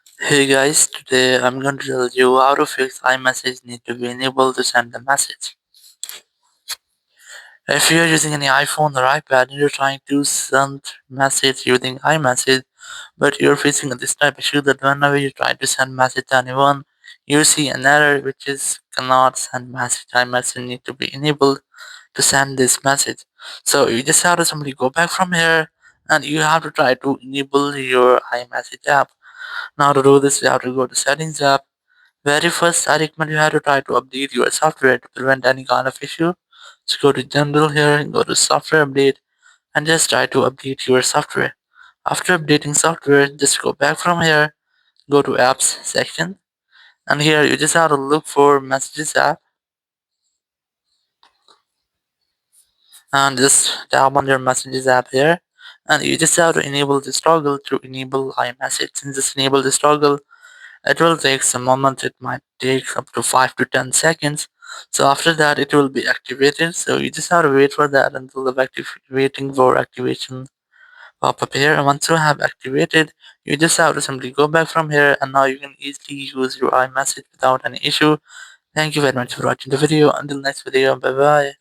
Hey guys, today I'm going to tell you how to fix iMessage need to be enabled to send a message. If you're using any iPhone or iPad and you're trying to send message using iMessage, but you're facing this type of issue that whenever you try to send message to anyone, you see an error which is cannot send message. iMessage need to be enabled to send this message. So you just have to simply go back from here and you have to try to enable your iMessage app. Now to do this, you have to go to settings app. Very first, I recommend you have to try to update your software to prevent any kind of issue. So go to general here and go to software update and just try to update your software. After updating software, just go back from here, go to apps section, and here you just have to look for messages app and just tap on your messages app here. And you just have to enable this toggle to enable iMessage. Since this enable this toggle, it will take some moment. It might take up to 5 to 10 seconds. So after that, it will be activated. So you just have to wait for that until the waiting for activation pop up here. And once you have activated, you just have to simply go back from here, and now you can easily use your iMessage without any issue. Thank you very much for watching the video. Until next video, bye bye.